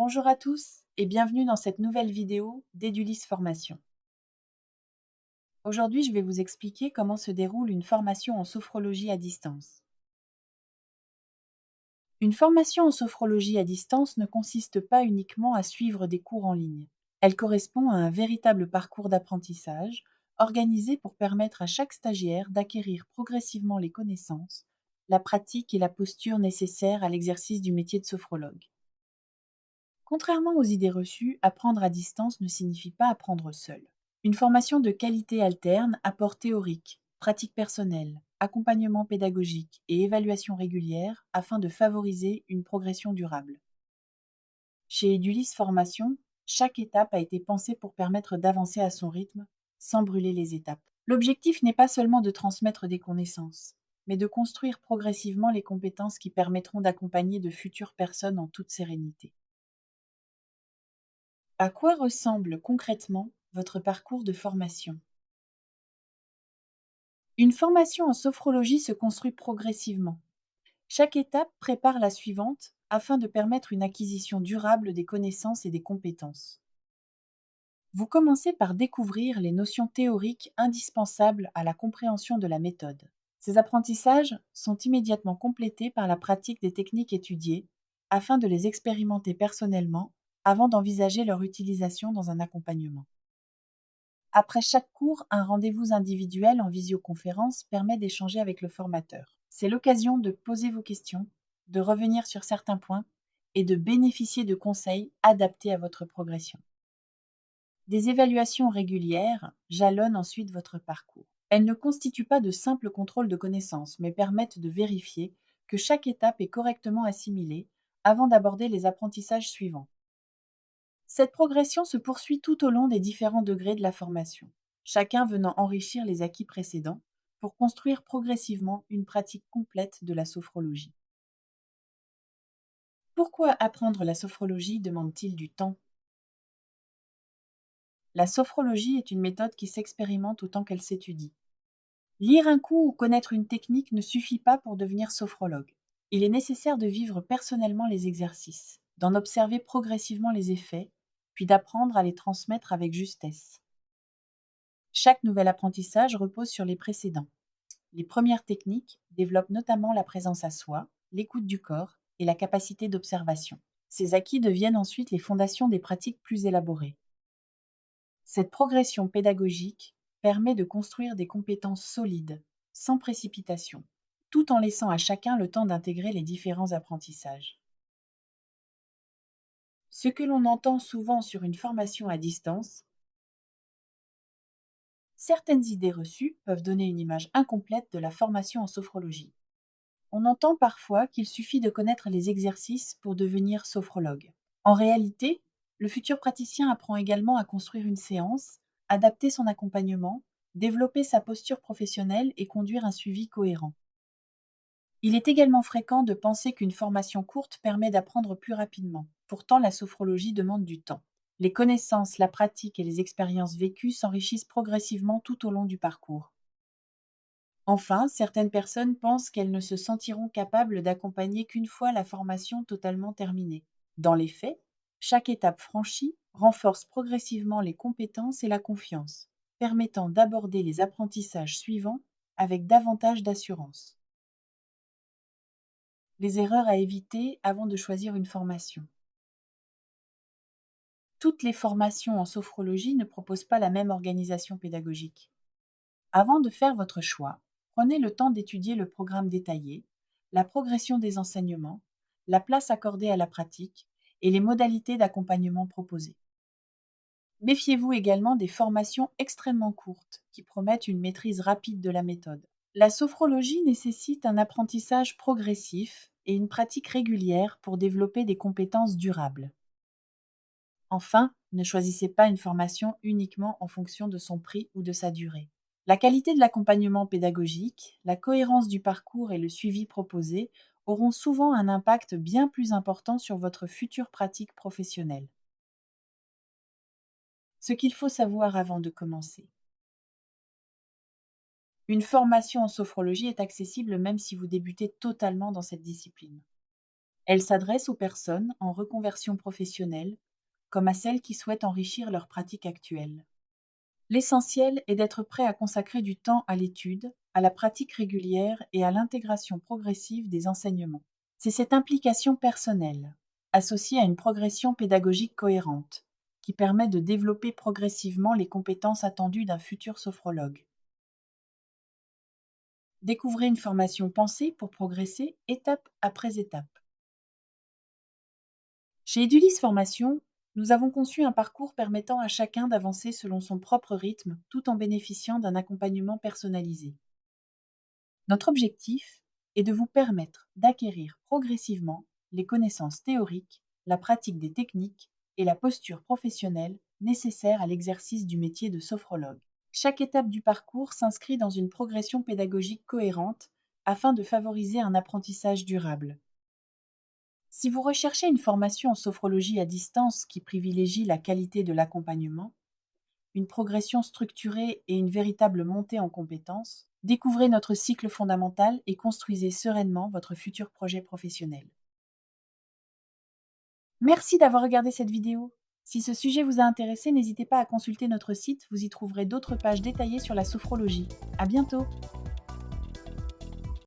Bonjour à tous et bienvenue dans cette nouvelle vidéo d'Edulis Formation. Aujourd'hui, je vais vous expliquer comment se déroule une formation en sophrologie à distance. Une formation en sophrologie à distance ne consiste pas uniquement à suivre des cours en ligne. Elle correspond à un véritable parcours d'apprentissage organisé pour permettre à chaque stagiaire d'acquérir progressivement les connaissances, la pratique et la posture nécessaires à l'exercice du métier de sophrologue. Contrairement aux idées reçues, apprendre à distance ne signifie pas apprendre seul. Une formation de qualité alterne apport théorique, pratique personnelle, accompagnement pédagogique et évaluation régulière afin de favoriser une progression durable. Chez Edulis Formation, chaque étape a été pensée pour permettre d'avancer à son rythme sans brûler les étapes. L'objectif n'est pas seulement de transmettre des connaissances, mais de construire progressivement les compétences qui permettront d'accompagner de futures personnes en toute sérénité. À quoi ressemble concrètement votre parcours de formation? Une formation en sophrologie se construit progressivement. Chaque étape prépare la suivante afin de permettre une acquisition durable des connaissances et des compétences. Vous commencez par découvrir les notions théoriques indispensables à la compréhension de la méthode. Ces apprentissages sont immédiatement complétés par la pratique des techniques étudiées afin de les expérimenter personnellement avant d'envisager leur utilisation dans un accompagnement. Après chaque cours, un rendez-vous individuel en visioconférence permet d'échanger avec le formateur. C'est l'occasion de poser vos questions, de revenir sur certains points et de bénéficier de conseils adaptés à votre progression. Des évaluations régulières jalonnent ensuite votre parcours. Elles ne constituent pas de simples contrôles de connaissances, mais permettent de vérifier que chaque étape est correctement assimilée avant d'aborder les apprentissages suivants. Cette progression se poursuit tout au long des différents degrés de la formation, chacun venant enrichir les acquis précédents pour construire progressivement une pratique complète de la sophrologie. Pourquoi apprendre la sophrologie demande-t-il du temps? La sophrologie est une méthode qui s'expérimente autant qu'elle s'étudie. Lire un coup ou connaître une technique ne suffit pas pour devenir sophrologue. Il est nécessaire de vivre personnellement les exercices, d'en observer progressivement les effets, puis d'apprendre à les transmettre avec justesse. Chaque nouvel apprentissage repose sur les précédents. Les premières techniques développent notamment la présence à soi, l'écoute du corps et la capacité d'observation. Ces acquis deviennent ensuite les fondations des pratiques plus élaborées. Cette progression pédagogique permet de construire des compétences solides, sans précipitation, tout en laissant à chacun le temps d'intégrer les différents apprentissages. Ce que l'on entend souvent sur une formation à distance, certaines idées reçues peuvent donner une image incomplète de la formation en sophrologie. On entend parfois qu'il suffit de connaître les exercices pour devenir sophrologue. En réalité, le futur praticien apprend également à construire une séance, adapter son accompagnement, développer sa posture professionnelle et conduire un suivi cohérent. Il est également fréquent de penser qu'une formation courte permet d'apprendre plus rapidement. Pourtant, la sophrologie demande du temps. Les connaissances, la pratique et les expériences vécues s'enrichissent progressivement tout au long du parcours. Enfin, certaines personnes pensent qu'elles ne se sentiront capables d'accompagner qu'une fois la formation totalement terminée. Dans les faits, chaque étape franchie renforce progressivement les compétences et la confiance, permettant d'aborder les apprentissages suivants avec davantage d'assurance. Les erreurs à éviter avant de choisir une formation. Toutes les formations en sophrologie ne proposent pas la même organisation pédagogique. Avant de faire votre choix, prenez le temps d'étudier le programme détaillé, la progression des enseignements, la place accordée à la pratique et les modalités d'accompagnement proposées. Méfiez-vous également des formations extrêmement courtes qui promettent une maîtrise rapide de la méthode. La sophrologie nécessite un apprentissage progressif et une pratique régulière pour développer des compétences durables. Enfin, ne choisissez pas une formation uniquement en fonction de son prix ou de sa durée. La qualité de l'accompagnement pédagogique, la cohérence du parcours et le suivi proposé auront souvent un impact bien plus important sur votre future pratique professionnelle. Ce qu'il faut savoir avant de commencer. Une formation en sophrologie est accessible même si vous débutez totalement dans cette discipline. Elle s'adresse aux personnes en reconversion professionnelle, comme à celles qui souhaitent enrichir leur pratique actuelle. L'essentiel est d'être prêt à consacrer du temps à l'étude, à la pratique régulière et à l'intégration progressive des enseignements. C'est cette implication personnelle, associée à une progression pédagogique cohérente, qui permet de développer progressivement les compétences attendues d'un futur sophrologue. Découvrez une formation pensée pour progresser étape après étape. Chez Edulis Formation, nous avons conçu un parcours permettant à chacun d'avancer selon son propre rythme tout en bénéficiant d'un accompagnement personnalisé. Notre objectif est de vous permettre d'acquérir progressivement les connaissances théoriques, la pratique des techniques et la posture professionnelle nécessaires à l'exercice du métier de sophrologue. Chaque étape du parcours s'inscrit dans une progression pédagogique cohérente afin de favoriser un apprentissage durable. Si vous recherchez une formation en sophrologie à distance qui privilégie la qualité de l'accompagnement, une progression structurée et une véritable montée en compétences, découvrez notre cycle fondamental et construisez sereinement votre futur projet professionnel. Merci d'avoir regardé cette vidéo. Si ce sujet vous a intéressé, n'hésitez pas à consulter notre site, vous y trouverez d'autres pages détaillées sur la sophrologie. À bientôt!